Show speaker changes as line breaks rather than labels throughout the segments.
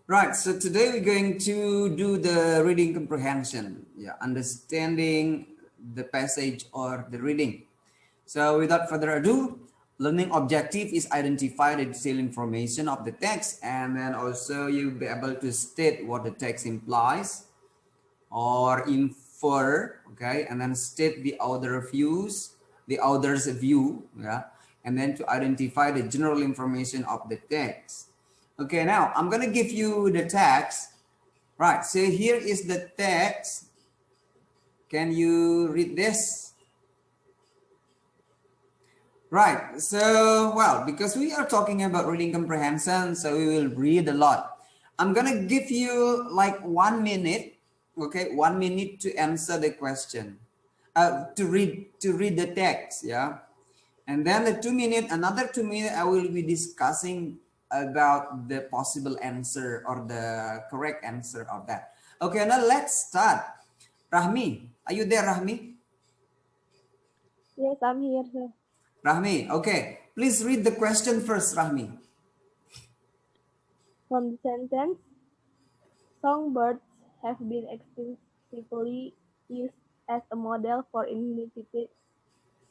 Right, so today we're going to do the reading comprehension, understanding the passage or the reading. So without further ado, learning objective is identify the detailed information of the text, and then also you'll be able to state what the text implies or infer, okay, and then state the author's view, and then to identify the general information of the text. Okay, now I'm gonna give you the text. Right, so here is the text. Can you read this? Right, so, well, because we are talking about reading comprehension, so we will read a lot. I'm gonna give you like 1 minute, okay, 1 minute to answer the question, to read the text, yeah. And then the 2 minute, another 2 minute, I will be discussing about the possible answer or the correct answer of that. Okay, now let's start. Rahmi, are you there, Rahmi?
Yes, I'm here, sir.
Rahmi, okay. Please read the question first, Rahmi.
From the sentence, songbirds have been extensively used as a model for imitative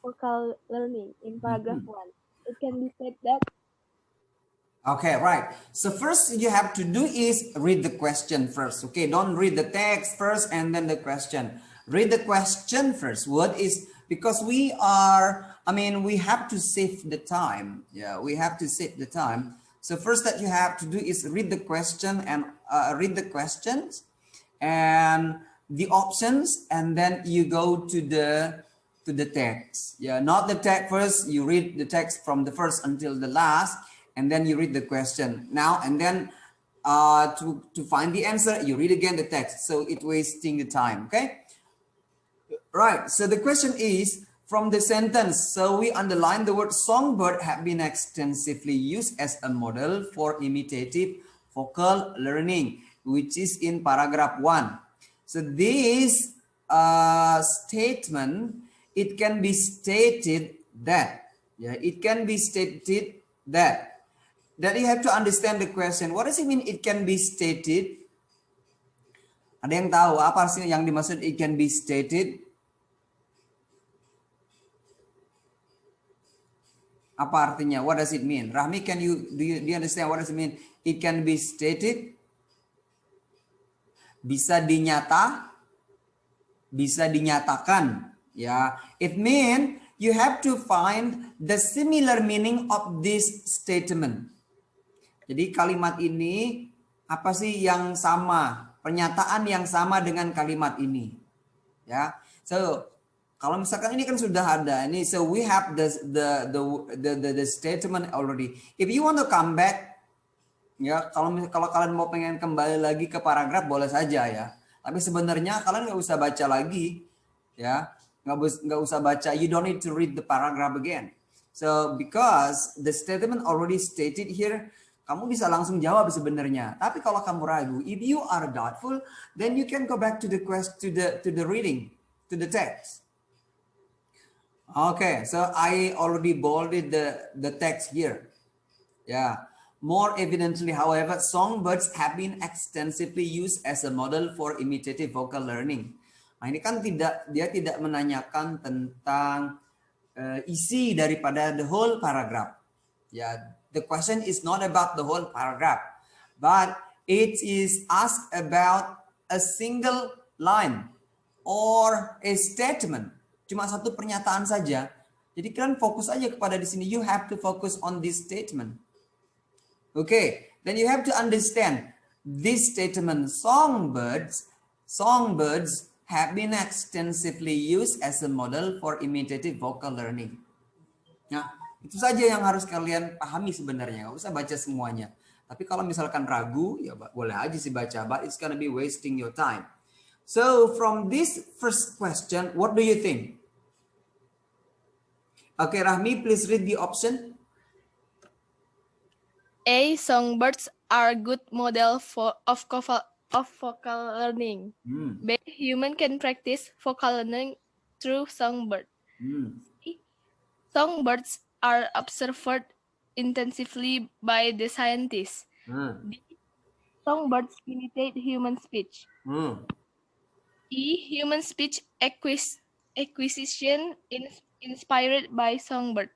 vocal learning in paragraph 1. It can be said that
Okay, right. So first you have to do is read the question first. Okay, don't read the text first and then the question. Read the question first. What is, because we are, we have to save the time. Yeah, we have to save the time. So first that you have to do is read the question and read the questions and the options, and then you go to the text. Yeah, not the text first. You read the text from the first until the last, and then you read the question now, and then to find the answer you read again the text, so it's wasting the time. Okay, right, so the question is from the sentence, so we underline the word songbird have been extensively used as a model for imitative vocal learning, which is in paragraph 1. So this statement, it can be stated that, it can be stated that you have to understand the question. What does it mean it can be stated? Ada yang tahu apa sih yang dimaksud it can be stated? Apa artinya? What does it mean? Rahmi, do you understand what does it mean? It can be stated. Bisa dinyatakan. Ya, it mean you have to find the similar meaning of this statement. Jadi kalimat ini apa sih yang sama, pernyataan yang sama dengan kalimat ini, ya. So kalau misalkan ini kan sudah ada ini, so we have the statement already. If you want to come back, ya, kalau kalian mau pengen kembali lagi ke paragraf boleh saja ya. Tapi sebenarnya kalian nggak usah baca lagi, ya, nggak usah baca. You don't need to read the paragraph again. So because the statement already stated here, kamu bisa langsung jawab sebenarnya. Tapi kalau kamu ragu, if you are doubtful, then you can go back to the reading, to the text. Okay, so I already bolded the text here. Yeah. More evidently, however, songbirds have been extensively used as a model for imitative vocal learning. Nah, ini kan dia tidak menanyakan tentang isi daripada the whole paragraph. Ya, the question is not about the whole paragraph, but it is asked about a single line or a statement. Cuma satu pernyataan saja. Jadi kalian fokus aja kepada di sini. You have to focus on this statement. Okay, then you have to understand this statement. Songbirds have been extensively used as a model for imitative vocal learning. Nah, itu saja yang harus kalian pahami sebenarnya. Nggak usah baca semuanya. Tapi kalau misalkan ragu, ya boleh aja sih baca. But it's gonna be wasting your time. So from this first question, what do you think? Okay, Rahmi, please read the option.
A. Songbirds are a good model of vocal learning. B. Human can practice vocal learning through songbird. C. Songbirds are observed intensively by the scientists. D. songbirds imitate human speech. Human speech acquisition inspired by songbird.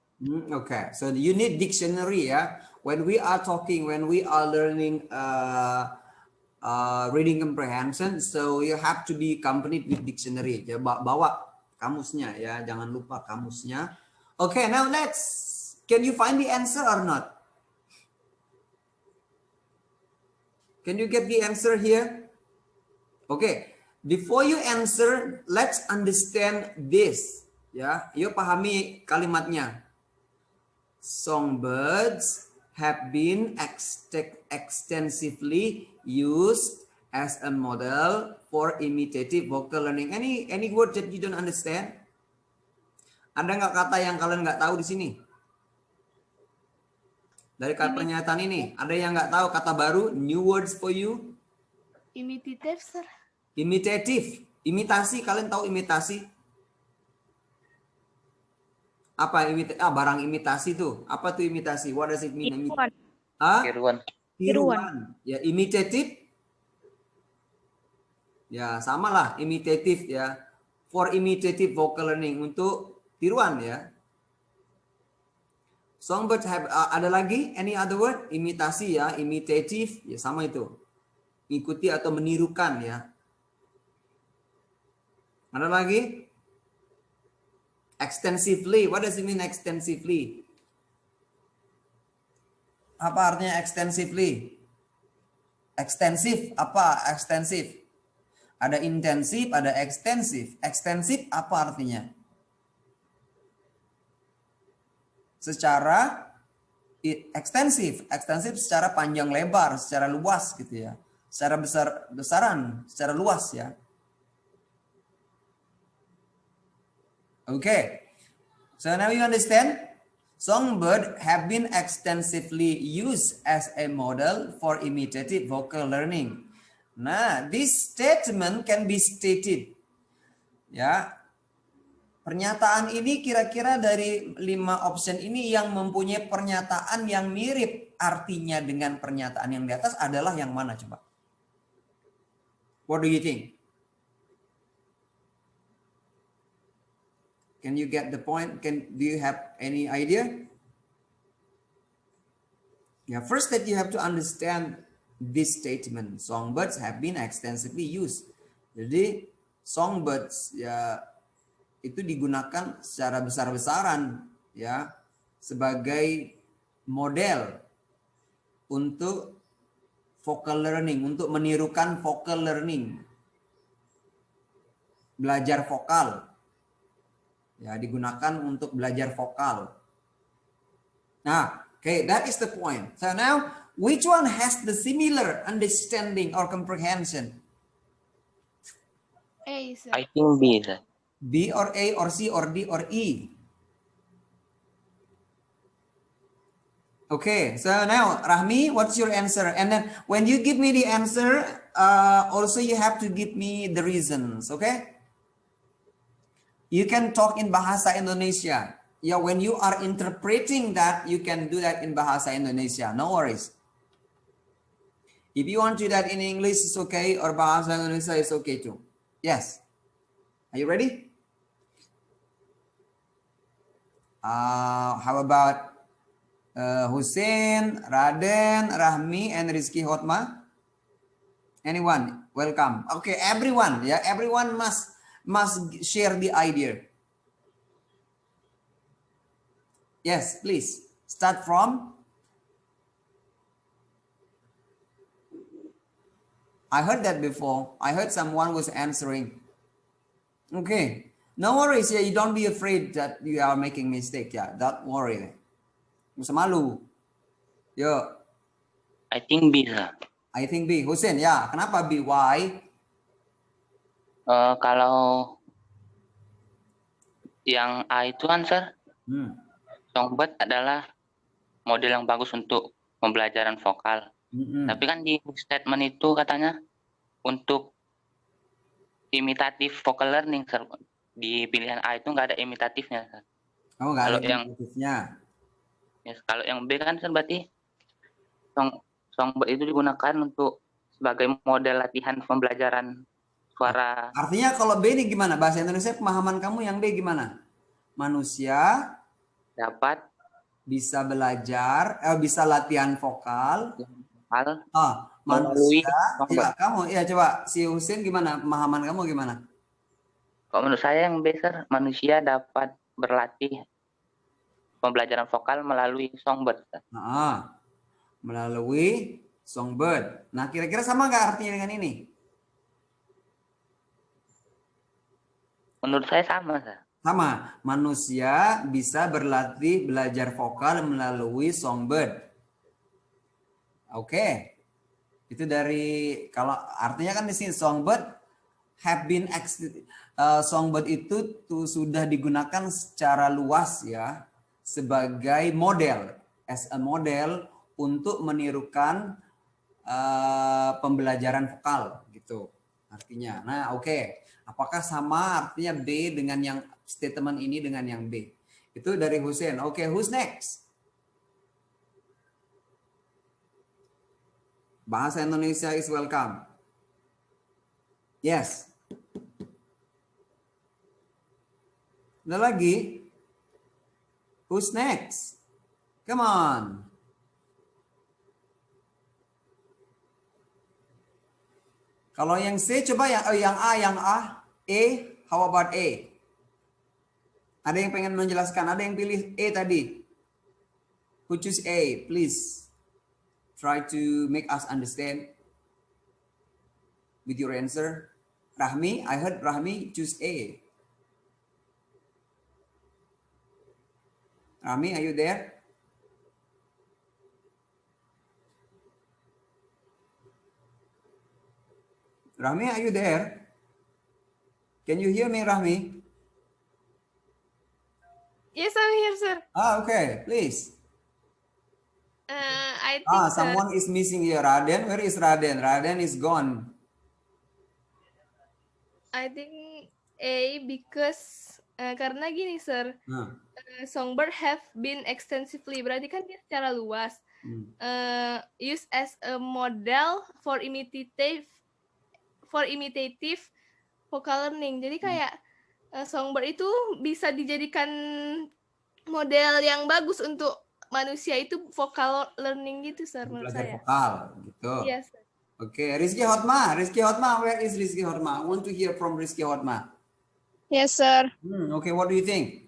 Okay, so you need dictionary ya. When we are talking, when we are learning reading comprehension, so you have to be accompanied with dictionary. Ya, bawa kamusnya ya, jangan lupa kamusnya. Okay, now can you find the answer or not? Can you get the answer here? Okay, before you answer, let's understand this. Ya, yuk pahami kalimatnya. Songbirds have been extensively used as a model for imitative vocal learning. Any word that you don't understand? Ada nggak kata yang kalian nggak tahu di sini? Dari kata pernyataan ini, ada yang nggak tahu kata baru? New words for you?
Imitative, sir.
Imitative, imitasi. Kalian tahu imitasi? Apa barang imitasi tuh? Apa tuh imitasi? What does it mean?
Tiruan.
Tiruan. Ya, imitative. Ya, samalah imitative ya. For imitative vocal learning, untuk tiruan ya. Songbirds have ada lagi any other word? Imitasi ya, imitative ya, sama itu. Ikuti atau menirukan ya. Ada lagi? Extensively. What does it mean extensively? Apa artinya extensively? Extensive apa? Extensive. Ada intensif, ada ekstensif. Ekstensif apa artinya? Secara ekstensif. Ekstensif secara panjang lebar, secara luas gitu ya. Secara besaran, secara luas ya. Okay, so now you understand. Songbird have been extensively used as a model for imitative vocal learning. Nah, this statement can be stated. Ya, pernyataan ini kira-kira dari 5 option ini yang mempunyai pernyataan yang mirip artinya dengan pernyataan yang di atas adalah yang mana coba? What do you think? Can you get the point? Do you have any idea? Yeah, first that you have to understand this statement. Songbirds have been extensively used. Jadi songbirds ya itu digunakan secara besar-besaran ya sebagai model untuk vocal learning, untuk menirukan vocal learning. Belajar vokal. Ya, digunakan untuk belajar vokal. Nah, okay, that is the point. So now, which one has the similar understanding or comprehension?
A, sir.
I think B, sir.
B or A or C or D or E? Okay, so now, Rahmi, what's your answer? And then when you give me the answer, also you have to give me the reasons, okay? You can talk in Bahasa Indonesia. Yeah, when you are interpreting that, you can do that in Bahasa Indonesia. No worries. If you want to do that in English, it's okay. Or Bahasa Indonesia is okay too. Yes. Are you ready? How about Hussein, Raden, Rahmi, and Rizky Hotma? Anyone? Welcome. Okay, everyone. Yeah, everyone must share the idea. Yes, please start from. I heard that before. I heard someone was answering. Okay, no worries. Yeah, you don't be afraid that you are making mistake. Yeah, don't worry. Masa malu. Yo.
I think B, sir.
I think B. Hussein, ya. Kenapa B? Why?
Kalau yang A itu kan, sir, songbird adalah model yang bagus untuk pembelajaran vokal. Tapi kan di statement itu katanya untuk imitatif vocal learning, sir. Di pilihan A itu nggak ada imitatifnya, sir.
Oh, nggak ada imitatifnya.
Yes, kalau yang B kan, sir, berarti songbird itu digunakan untuk sebagai model latihan pembelajaran suara.
Artinya kalau B ini gimana? Bahasa Indonesia pemahaman kamu yang B gimana? Manusia
Dapat
bisa belajar, bisa latihan vokal.
Melalui
Manusia, ya kamu, ya coba si Husin gimana? Pemahaman kamu gimana?
Kalau menurut saya yang besar, manusia dapat berlatih pembelajaran vokal melalui songbird.
Melalui songbird. Nah, kira-kira sama nggak artinya dengan ini?
Menurut saya sama, Sir.
Sama. Manusia bisa berlatih belajar vokal melalui songbird. Oke. Itu dari, kalau artinya kan di sini songbird have been songbird itu tuh sudah digunakan secara luas ya sebagai model, as a model untuk menirukan pembelajaran vokal gitu artinya. Nah, oke. Apakah sama artinya B dengan yang statement ini dengan yang B? Itu dari Husin. Oke, who's next? Bahasa Indonesia is welcome. Yes. Ada lagi? Who's next? Come on. Kalau yang C coba yang A, E, how about A? Ada yang pengen menjelaskan? Ada yang pilih E tadi? Who choose A? Please try to make us understand with your answer. Rahmi, I heard Rahmi choose A. Rahmi, are you there? Rahmi, are you there? Can you hear me, Rahmi?
Yes, I'm here, sir.
Okay, please.
I think
someone is missing here. Raden, where is Raden? Raden is gone.
I think A because karena gini, sir. Songbird have been extensively, berarti kan dia secara luas used as a model for imitative vocal learning. Jadi kayak songbird itu bisa dijadikan model yang bagus untuk manusia itu vocal learning gitu, sir, menurut saya.
Vokal gitu.
Yes.
Oke, Rizky Hotma, where is Rizky Hotma? I want to hear from Rizky Hotma.
Yes, sir.
Okay, what do you think?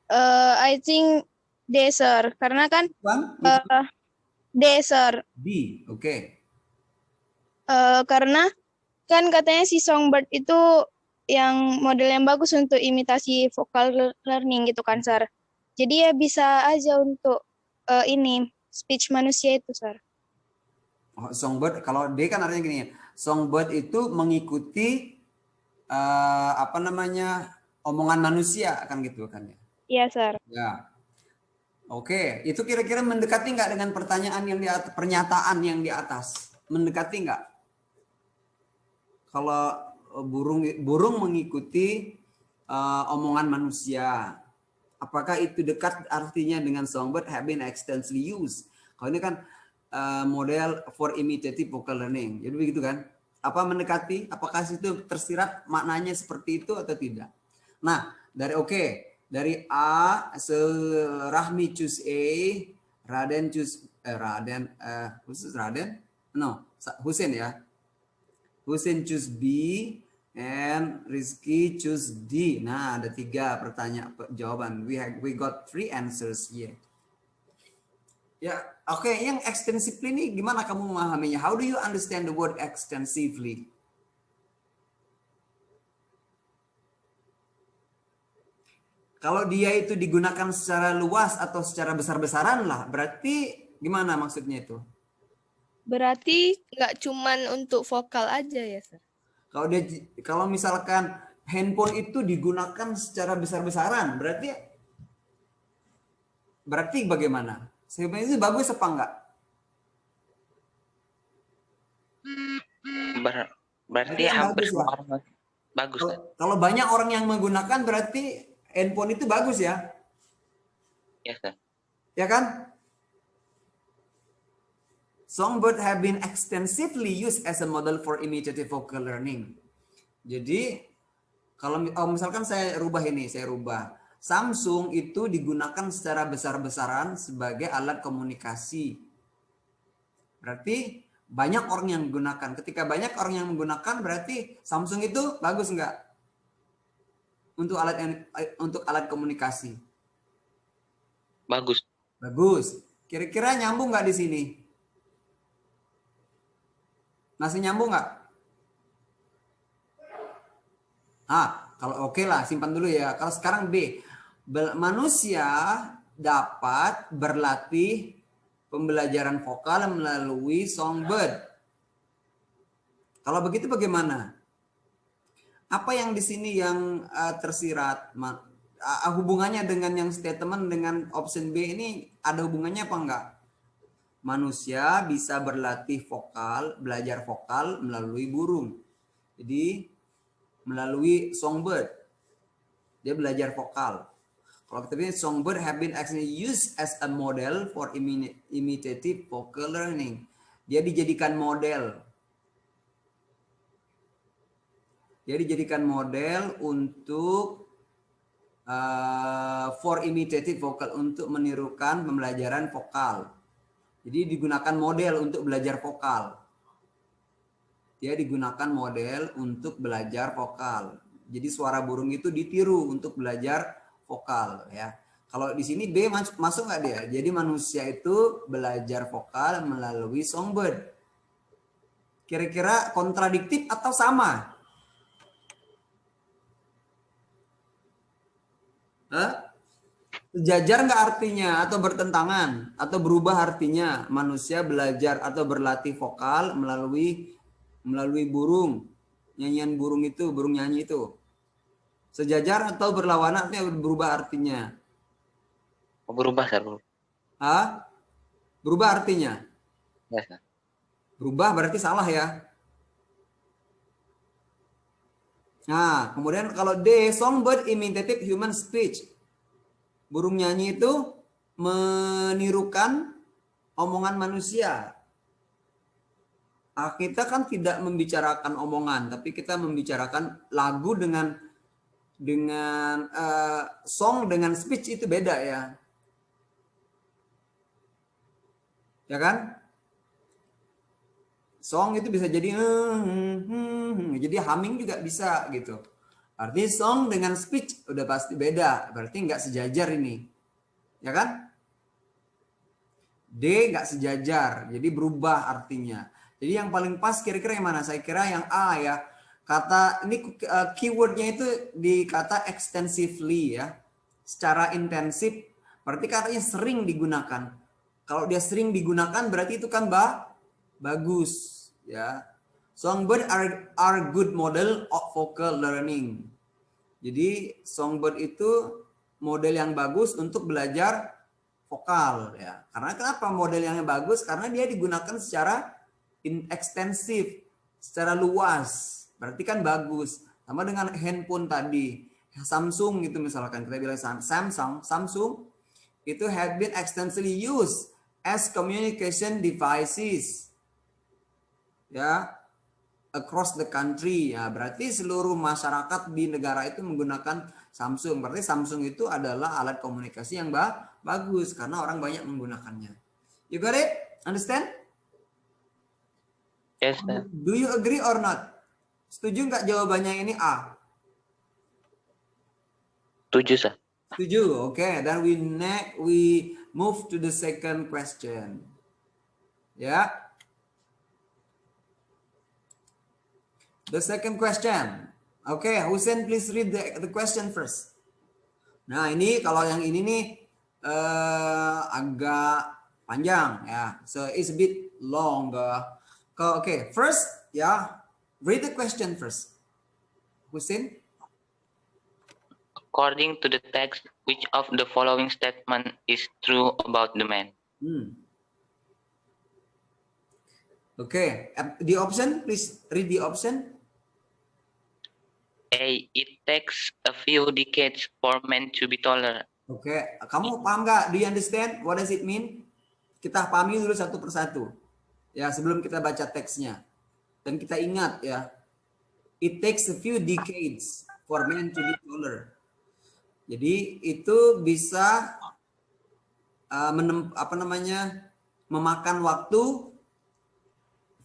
I think D, sir. Karena kan D, sir.
D, oke.
Karena kan katanya si songbird itu yang model yang bagus untuk imitasi vocal learning gitu kan, sir. Jadi ya bisa aja untuk ini speech manusia itu, sir.
Songbird, kalau D kan artinya gini, songbird itu mengikuti omongan manusia kan gitu kan ya?
Iya, sir.
Ya. Oke, itu kira-kira mendekati nggak dengan pertanyaan yang di atas, pernyataan yang di atas? Mendekati nggak? Kalau burung mengikuti omongan manusia, apakah itu dekat artinya dengan songbird have been extensively used? Kalau ini kan model for imitative vocal learning, jadi begitu kan? Apa mendekati? Apakah itu tersirat maknanya seperti itu atau tidak? Nah, dari A, Rahmi choose A, Raden choose khusus Raden? No, Husin ya. Husin choose B, and Rizky choose D. Nah, ada 3 pertanyaan jawaban. We got 3 answers here. Ya, oke. Yang extensively ini gimana kamu memahaminya? How do you understand the word extensively? Kalau dia itu digunakan secara luas atau secara besar-besaran lah, berarti gimana maksudnya itu?
Berarti nggak cuman untuk vokal aja ya, sir?
Kalau misalkan handphone itu digunakan secara besar-besaran, berarti bagaimana? Sebenarnya itu bagus apa enggak?
Berarti hampir semua orang bagus.
Kalau banyak orang yang menggunakan berarti handphone itu bagus ya?
Yes, sir.
Ya kan? Songbird have been extensively used as a model for imitative vocal learning. Jadi kalau misalkan saya rubah ini, saya rubah. Samsung itu digunakan secara besar-besaran sebagai alat komunikasi. Berarti banyak orang yang menggunakan. Ketika banyak orang yang menggunakan, berarti Samsung itu bagus nggak? Untuk alat komunikasi.
Bagus.
Bagus. Kira-kira nyambung nggak di sini? Masih nyambung nggak? Kalau oke lah, simpan dulu ya. Kalau sekarang B, manusia dapat berlatih pembelajaran vokal melalui songbird. Kalau begitu bagaimana? Apa yang di sini yang tersirat? Hubungannya dengan yang statement dengan option B ini ada hubungannya apa enggak? Manusia bisa berlatih vokal, belajar vokal melalui burung. Jadi melalui songbird. Dia belajar vokal. Kalau kita bilang songbird have been actually used as a model for imitative vocal learning. Dia dijadikan model. Dia dijadikan model untuk for imitative vocal, untuk menirukan pembelajaran vokal. Jadi digunakan model untuk belajar vokal. Dia digunakan model untuk belajar vokal. Jadi suara burung itu ditiru untuk belajar vokal ya. Kalau di sini B masuk nggak dia? Jadi manusia itu belajar vokal melalui songbird. Kira-kira kontradiktif atau sama? Sejajar nggak artinya atau bertentangan atau berubah artinya? Manusia belajar atau berlatih vokal melalui burung, nyanyian burung itu, burung nyanyi itu. Sejajar atau berlawanan artinya berubah artinya?
Berubah, Sir.
Berubah artinya?
Ya, Sir.
Berubah berarti salah ya. Nah, kemudian kalau D, songbird imitative human speech. Burung nyanyi itu menirukan omongan manusia. Kita kan tidak membicarakan omongan, tapi kita membicarakan lagu dengan song dengan speech itu beda ya. Ya kan? Song itu bisa jadi humming juga bisa gitu. Artinya song dengan speech udah pasti beda, berarti nggak sejajar ini. Ya kan? D nggak sejajar, jadi berubah artinya. Jadi yang paling pas kira-kira yang mana? Saya kira yang A ya. Kata ini keywordnya itu di kata extensively ya. Secara intensif, berarti katanya sering digunakan. Kalau dia sering digunakan berarti itu kan bagus ya. Songbird are good model of vocal learning. Jadi songbird itu model yang bagus untuk belajar vokal ya. Karena kenapa model yang bagus? Karena dia digunakan secara ekstensif, secara luas. Berarti kan bagus. Sama dengan handphone tadi. Samsung itu misalkan kita bilang Samsung itu have been extensively used as communication devices. Ya, across the country ya, berarti seluruh masyarakat di negara itu menggunakan Samsung. Berarti Samsung itu adalah alat komunikasi yang bagus karena orang banyak menggunakannya. You got it? Understand?
Yes, sir.
Do you agree or not? Setuju nggak jawabannya ini A?
Setuju, sir.
Setuju. Oke, dan we move to the second question. Ya. The second question. Oke, Husain please read the question first. Nah, ini kalau yang ini nih agak panjang ya. So it's a bit long. Oke, first ya, read the question first. Husain.
According to the text, which of the following statement is true about the man?
Okay, the option, please read the option.
A. It takes a few decades for men to be taller.
Oke, kamu paham nggak? Do you understand? What does it mean? Kita pahami dulu satu persatu. Ya, sebelum kita baca teksnya. Dan kita ingat ya, it takes a few decades for men to be taller. Jadi itu bisa memakan waktu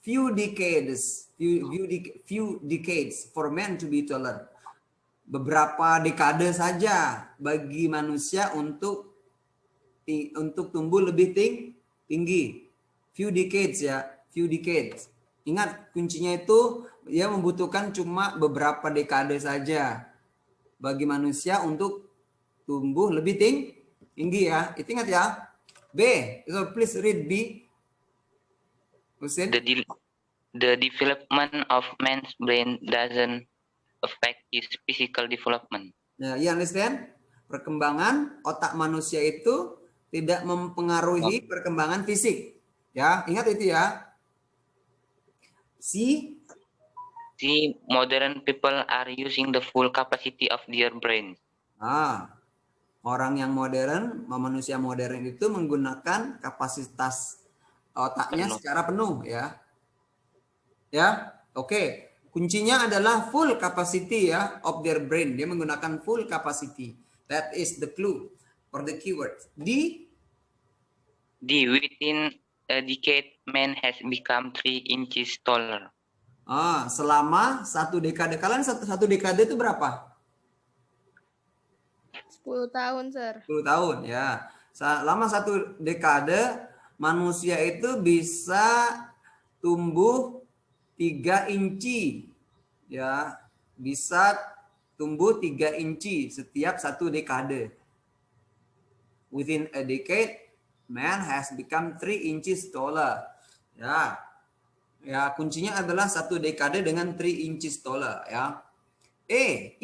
few decades for men to be taller. Beberapa dekade saja bagi manusia untuk tumbuh lebih tinggi. Few decades ya, few decades. Ingat kuncinya itu ya membutuhkan cuma beberapa dekade saja bagi manusia untuk tumbuh lebih tinggi ya. Itu ingat ya. B, so please read B. Hussein.
The development of man's brain doesn't affect his physical development.
Nah, you understand? Perkembangan otak manusia itu tidak mempengaruhi perkembangan fisik. Ya, ingat itu ya. See,
modern people are using the full capacity of their brains.
Orang yang modern, manusia modern itu menggunakan kapasitas otaknya secara penuh ya. Ya, oke. Kuncinya adalah full capacity ya of their brain. Dia menggunakan full capacity. That is the clue for the keyword. D,
within a decade, man has become 3 inches taller.
Selama satu dekade. Kalian satu dekade itu berapa?
10 tahun, Sir.
10 tahun ya. Selama satu dekade manusia itu bisa tumbuh 3 inci. Ya, bisa tumbuh 3 inci setiap satu dekade. Within a decade, man has become 3 inches taller. Ya. Ya, kuncinya adalah satu dekade dengan 3 inches taller ya. E.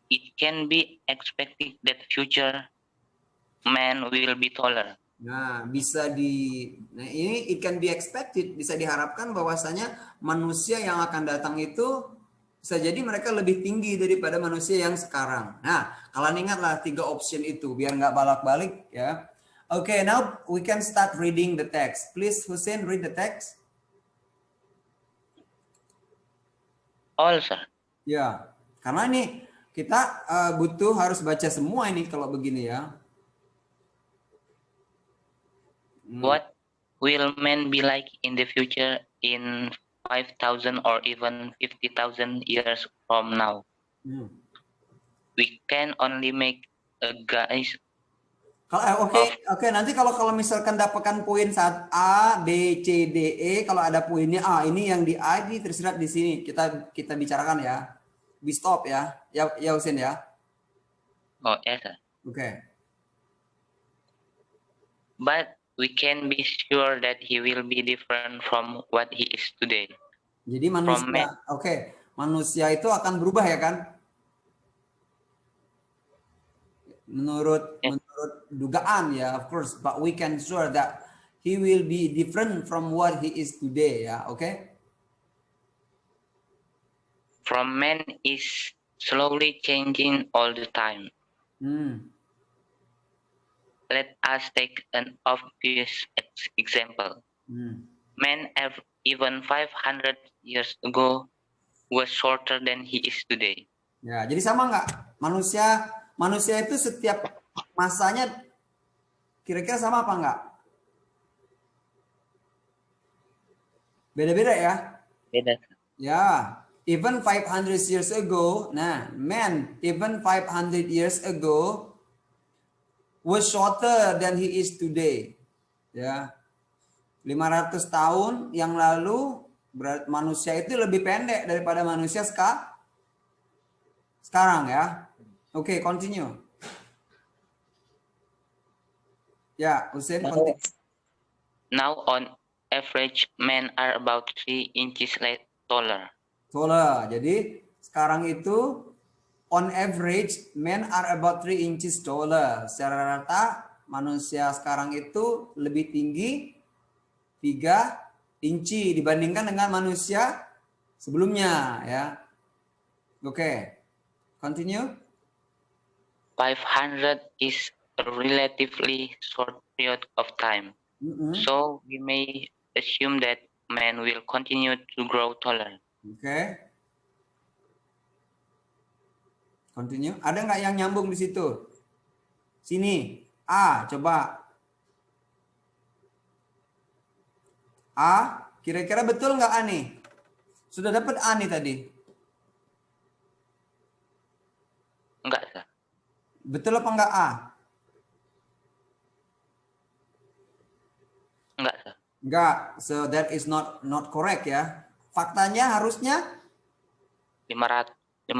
It can be expected that future man will be taller.
Nah, ini it can be expected, bisa diharapkan bahwasanya manusia yang akan datang itu bisa jadi mereka lebih tinggi daripada manusia yang sekarang. Nah, kalian ingatlah 3 option itu biar nggak balak-balik ya. Okay, now we can start reading the text. Please, Hussein, read the text.
All, sir.
Ya, karena ini kita butuh harus baca semua ini kalau begini ya.
What will man be like in the future in 5,000 or even 50,000 years from now? We can only make a guess.
Oke, nanti kalau misalkan dapatkan poin saat A, B, C, D, E, kalau ada poinnya ini yang di A ini tersirat di sini. Kita bicarakan ya. We stop ya. Ya Husin ya.
Oh, yes, sir.
Okay.
But we can be sure that he will be different from what he is today.
Jadi manusia itu akan berubah ya kan? Menurut dugaan ya, of course, but we can sure that he will be different from what he is today ya, okay?
From man is slowly changing all the time. Let us take an obvious example. Man even 500 years ago was shorter than he is today.
Ya, jadi sama nggak? Manusia itu setiap masanya kira-kira sama apa enggak? Beda-beda ya?
Beda.
Ya, even 500 years ago, man, even 500 years ago was shorter than he is today. Ya. 500 tahun yang lalu manusia itu lebih pendek daripada manusia sekarang ya. Oke, continue. Ya, Hussein, continue.
Now on average, men are about 3 inches taller.
Jadi sekarang itu on average, men are about 3 inches taller. Secara rata, manusia sekarang itu lebih tinggi 3 inci dibandingkan dengan manusia sebelumnya ya. Oke. Continue.
500 is a relatively short period of time. So we may assume that man will continue to grow taller.
Okay. Continue. Ada nggak yang nyambung di situ? Sini. A, coba. A, kira-kira betul nggak A nih? Sudah dapat A nih tadi?
Enggak, sir.
Betul apa enggak A?
Enggak, sir.
Enggak. So that is not correct ya. Faktanya harusnya
500
ya,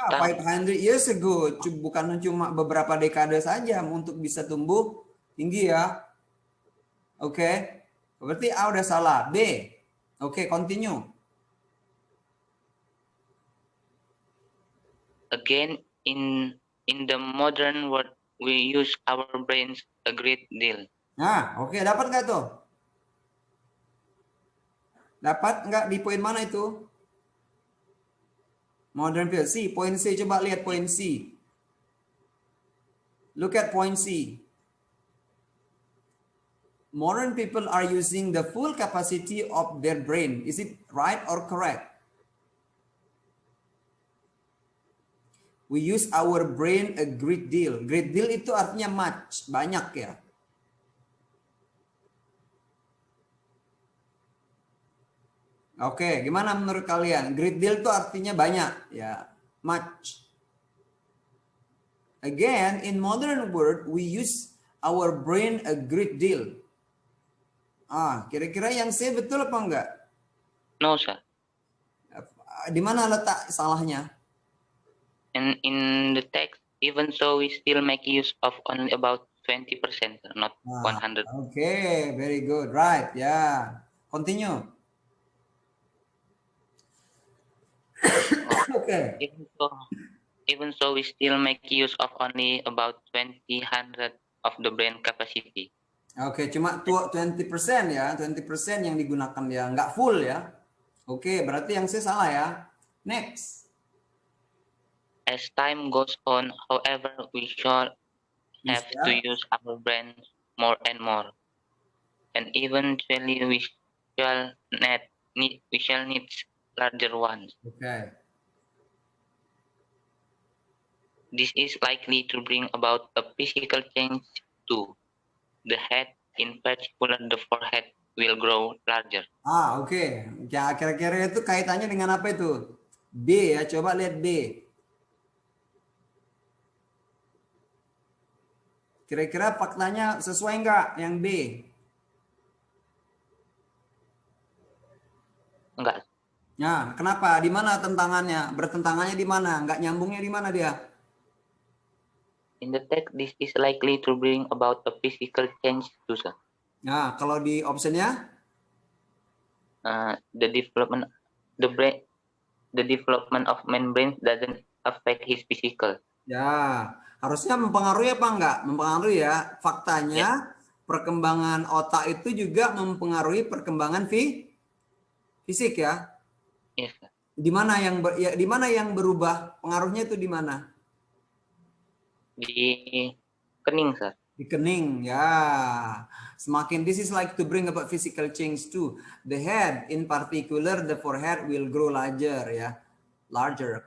tahun.
500 years ago. Bukan cuma beberapa dekade saja untuk bisa tumbuh tinggi ya. Oke. Berarti A udah salah. B. Oke, continue.
Again, in the modern world, we use our brains a great deal.
Nah, oke, dapat nggak tuh? Dapat nggak di poin mana itu? Modern field. C, poin C. Coba lihat poin C. Look at point C. Modern people are using the full capacity of their brain. Is it right or correct? We use our brain a great deal. Great deal itu artinya much, banyak ya. Oke, gimana menurut kalian? Great deal itu artinya banyak ya, much. Again, in modern world, we use our brain a great deal. Kira-kira yang C betul apa enggak?
No, sir.
Di mana letak salahnya?
And in the text, even so, we still make use of only about 20%, not 100.
Okay, very good. Right, yeah. Continue. Okay.
Even so, we still make use of only about 20% of the brain capacity.
Oke, cuma 20% ya, 20% yang digunakan ya, nggak full ya. Oke, berarti yang saya salah ya. Next.
As time goes on, however, we shall have to use our brains more and more, and eventually we shall need larger ones.
Okay.
This is likely to bring about a physical change too. The head, in particular the forehead, will grow larger.
Oke. Ya, kira-kira itu kaitannya dengan apa itu? B ya, coba lihat B. Kira-kira faktanya sesuai nggak yang B?
Enggak.
Nah, kenapa? Di mana tentangannya? Bertentangannya di mana? Nggak nyambungnya di mana dia?
In the text, this is likely to bring about a physical change too, sir.
Nah, kalau di optionnya?
The development of man brain doesn't affect his physical.
Ya, harusnya mempengaruhi apa enggak? Mempengaruhi ya. Faktanya, perkembangan otak itu juga mempengaruhi perkembangan fisik ya.
Yes, sir.
Di mana yang berubah? Pengaruhnya itu di mana?
Di kening, sir.
Di kening, ya. Semakin this is like to bring about physical change too. The head, in particular, the forehead will grow larger ya, larger.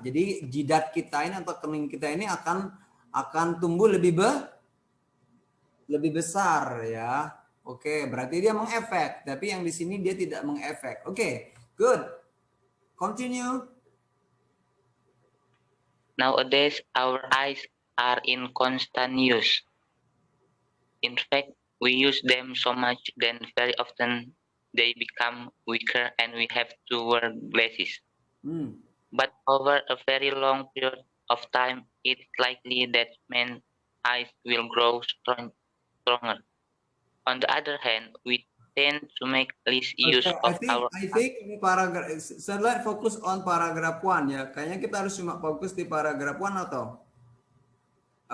Jadi jidat kita ini atau kening kita ini akan tumbuh lebih besar ya. Oke, berarti dia mengefek. Tapi yang di sini dia tidak mengefek. Oke, good. Continue.
Nowadays, our eyes are in constant use. In fact, we use them so much that very often they become weaker and we have to wear glasses. But over a very long period of time, it's likely that man's eyes will grow stronger. On the other hand, we tend to make least use of our
I think ini paragraf, let's focus on paragraph 1 ya. Kayaknya kita harus cuma fokus di paragraf 1 atau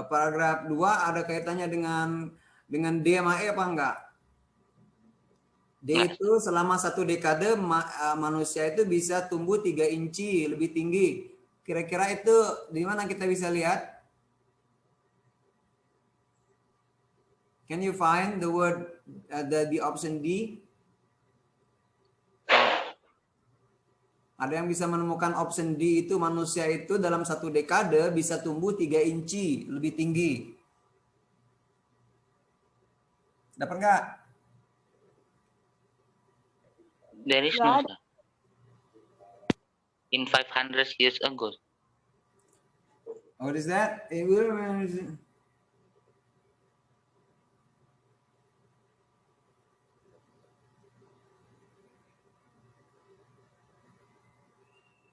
paragraf 2 ada kaitannya dengan D sama E apa enggak? D itu selama 1 dekade manusia itu bisa tumbuh 3 inci lebih tinggi. Kira-kira itu di mana kita bisa lihat? Can you find the word, the option D? Ada yang bisa menemukan option D itu manusia itu dalam 1 dekade bisa tumbuh 3 inci lebih tinggi. Dapat nggak?
There is no, sir. In 500 years ago.
What is that?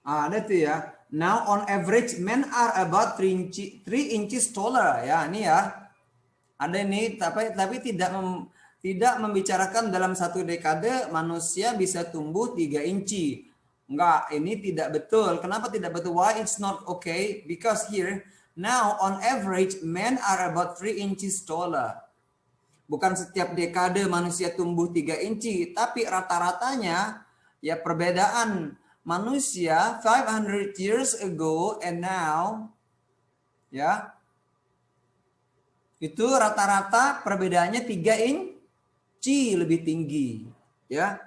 Ada tuh ya. Now on average men are about 3 inches taller ya. Ini ya. Ada ini tapi tidak membicarakan dalam 1 dekade manusia bisa tumbuh 3 inci. Enggak, ini tidak betul. Kenapa tidak betul? Why it's not okay? Because here now on average men are about 3 inches taller. Bukan setiap dekade manusia tumbuh 3 inci, tapi rata-ratanya ya perbedaan manusia 500 years ago and now ya itu rata-rata perbedaannya 3 inci lebih tinggi ya.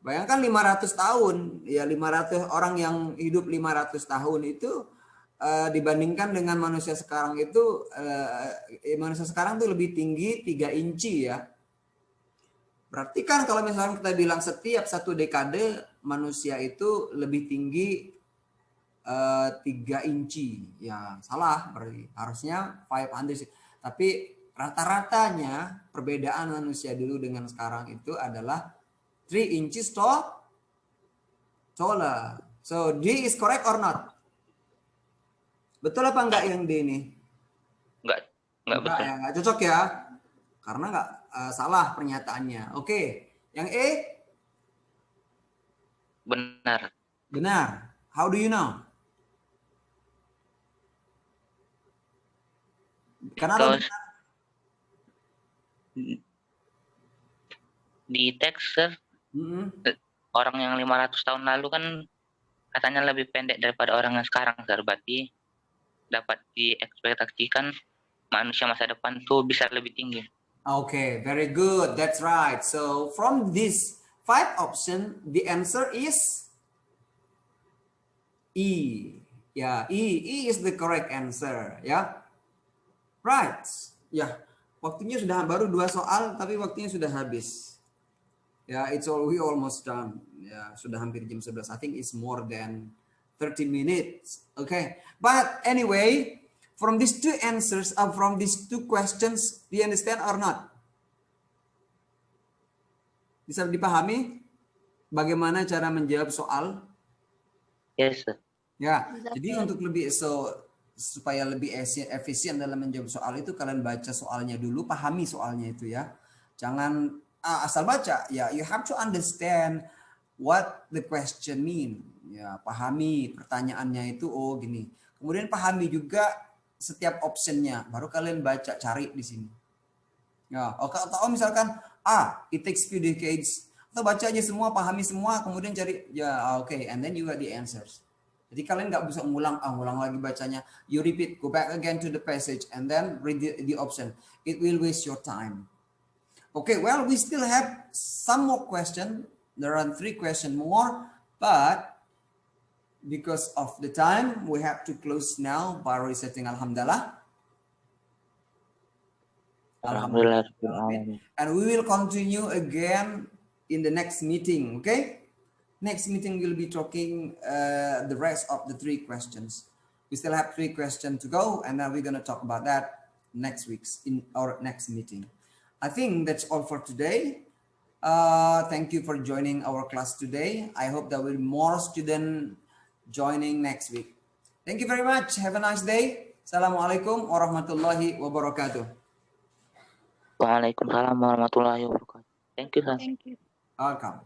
Bayangkan 500 tahun ya, 500 orang yang hidup 500 tahun itu dibandingkan dengan manusia sekarang itu manusia sekarang tuh lebih tinggi 3 inci ya. Berarti kan kalau misalnya kita bilang setiap 1 dekade manusia itu lebih tinggi 3 inci. Ya salah berarti. Harusnya 500. Tapi rata-ratanya perbedaan manusia dulu dengan sekarang itu adalah 3 inches taller. So D is correct or not? Betul apa enggak yang D ini?
Enggak betul.
Ya, enggak cocok ya. Karena enggak salah pernyataannya. Oke, yang E?
Benar.
How do you know? Kenapa?
Di teks, sir, orang yang 500 tahun lalu kan katanya lebih pendek daripada orang yang sekarang, sir. Berarti dapat diekspektasikan manusia masa depan tuh bisa lebih tinggi.
Okay, very good. That's right. So from this 5 option, the answer is E. Yeah, E is the correct answer. Yeah, right. Yeah, waktunya sudah baru 2 soal, tapi waktunya sudah habis. Yeah, we almost done. Yeah, sudah hampir jam 11. I think it's more than 30 minutes. Okay, but anyway. From these 2 answers, from these 2 questions, do you understand or not? Bisa dipahami bagaimana cara menjawab soal?
Yes, sir.
Ya, jadi untuk supaya lebih efisien dalam menjawab soal itu, kalian baca soalnya dulu, pahami soalnya itu ya. Jangan asal baca, ya. You have to understand what the question mean. Ya, pahami pertanyaannya itu. Oh gini. Kemudian pahami juga setiap optionnya, baru kalian baca, cari di sini. Ya, atau misalkan it takes few decades, atau baca aja semua, pahami semua, kemudian cari ya, oke, and then you got the answers. Jadi kalian nggak bisa ngulang lagi bacanya. You repeat, go back again to the passage, and then read the option. It will waste your time. Okay, well, we still have some more question. There are 3 questions more, but because of the time, we have to close now by reciting Alhamdulillah.
Alhamdulillah.
And we will continue again in the next meeting, okay? Next meeting we'll be talking the rest of the 3 questions. We still have 3 questions to go, and then we're going to talk about that next week's in our next meeting. I think that's all for today. Thank you for joining our class today. I hope there will be more students joining next week. Thank you very much. Have a nice day. Assalamualaikum warahmatullahi wabarakatuh.
Waalaikumsalam warahmatullahi wabarakatuh. Thank you, sir.
Thank you.
Welcome.